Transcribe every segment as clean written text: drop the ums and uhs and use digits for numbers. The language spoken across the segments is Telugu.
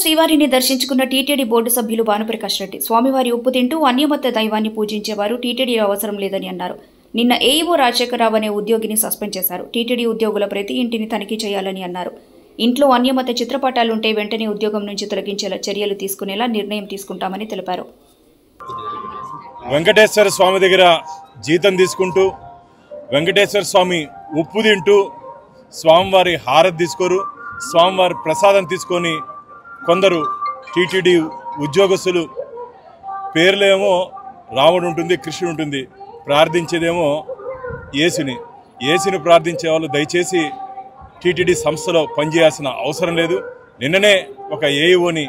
శ్రీవారిని దర్శించుకున్న టీటీడీ బోర్డు సభ్యులు భానుప్రకాష్ రెడ్డి స్వామివారి ఉప్పు తింటూ అన్యమత దైవాన్ని పూజించేవారు టీటీడీ అవసరం లేదని అన్నారు. నిన్న ఏఈఓ రాజశేఖరరావు అనే ఉద్యోగిని సస్పెండ్ చేశారు. టీటీడీ ఉద్యోగుల ప్రతి ఇంటిని తనిఖీ చేయాలని అన్నారు. ఇంట్లో అన్యమత చిత్రపటాలుంటే వెంటనే ఉద్యోగం నుంచి తొలగించేలా చర్యలు తీసుకునేలా నిర్ణయం తీసుకుంటామని తెలిపారు. వెంకటేశ్వర స్వామి దగ్గర జీతం తీసుకుంటూ వెంకటేశ్వర స్వామి ఉప్పు తింటూ స్వామివారి హారతి తీసుకోరు, స్వామివారి ప్రసాదం తీసుకొని కొందరు టీటీడీ ఉద్యోగస్తులు పేర్లేమో రాముడు ఉంటుంది, కృష్ణుడు ఉంటుంది, ప్రార్థించేదేమో యేసుని ప్రార్థించే వాళ్ళు దయచేసి టీటీడీ సంస్థలో పనిచేయాల్సిన అవసరం లేదు. నిన్ననే ఒక ఏఈఓని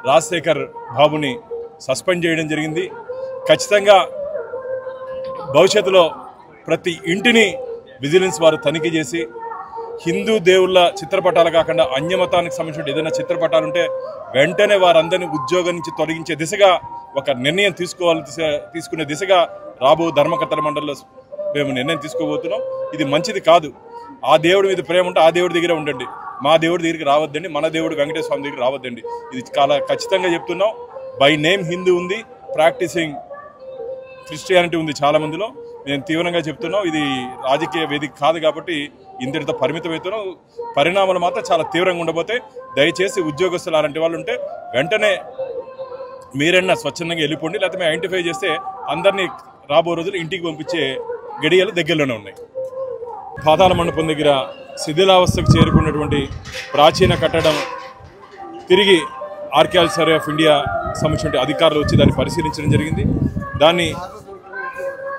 రాజశేఖర్ బాబుని సస్పెండ్ చేయడం జరిగింది. ఖచ్చితంగా భవిష్యత్తులో ప్రతి ఇంటిని విజిలెన్స్ వారు తనిఖీ చేసి హిందూ దేవుళ్ళ చిత్రపటాలు కాకుండా అన్యమతానికి సంబంధించిన ఏదైనా చిత్రపటాలు ఉంటే వెంటనే వారందరినీ ఉద్యోగం నుంచి తొలగించే దిశగా ఒక నిర్ణయం తీసుకునే దిశగా రాబో ధర్మకర్తల మండలిలో మేము నిర్ణయం తీసుకోబోతున్నాం. ఇది మంచిది కాదు. ఆ దేవుడి మీద ప్రేమ ఉంటే ఆ దేవుడి దగ్గర ఉండండి, మా దేవుడి దగ్గరికి రావద్దండి, మన దేవుడు వెంకటేశ్వర స్వామి దగ్గర రావద్దండి. ఇది చాలా ఖచ్చితంగా చెప్తున్నాం. బై నేమ్ హిందూ ఉంది, ప్రాక్టీసింగ్ క్రిస్టియానిటీ ఉంది చాలా మందిలో. నేను తీవ్రంగా చెప్తున్నాం, ఇది రాజకీయ వేదిక కాదు కాబట్టి ఇంతటితో పరిమితమవుతున్నాం. పరిణామాలు మాత్రం చాలా తీవ్రంగా ఉండబోతే దయచేసి ఉద్యోగస్తులు అలాంటి వాళ్ళు ఉంటే వెంటనే మీరైనా స్వచ్ఛందంగా వెళ్ళిపోండి, లేకపోతే మేము ఐడెంటిఫై చేస్తే అందరినీ రాబో రోజులు ఇంటికి పంపించే గడియలు దగ్గరలోనే ఉన్నాయి. పాతాళ మండపం దగ్గర శిథిలావస్థకు చేరుకున్నటువంటి ప్రాచీన కట్టడం తిరిగి ఆర్కియాలజీ సర్వే ఆఫ్ ఇండియా సంబంధించిన అధికారులు వచ్చి దాన్ని పరిశీలించడం జరిగింది. దాన్ని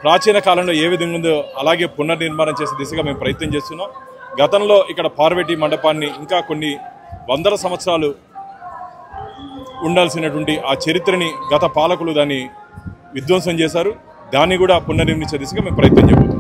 ప్రాచీన కాలంలో ఏ విధంగా ఉందో అలాగే పునర్నిర్మాణం చేసే దిశగా మేము ప్రయత్నం చేస్తున్నాం. గతంలో ఇక్కడ పార్వతీ మండపాన్ని ఇంకా కొన్ని వందల సంవత్సరాలు ఉండాల్సినటువంటి ఆ చరిత్రని గత పాలకులు దాన్ని విధ్వంసం చేశారు. దాన్ని కూడా పునర్నిర్మించే దిశగా మేము ప్రయత్నం చేయబోతున్నాం.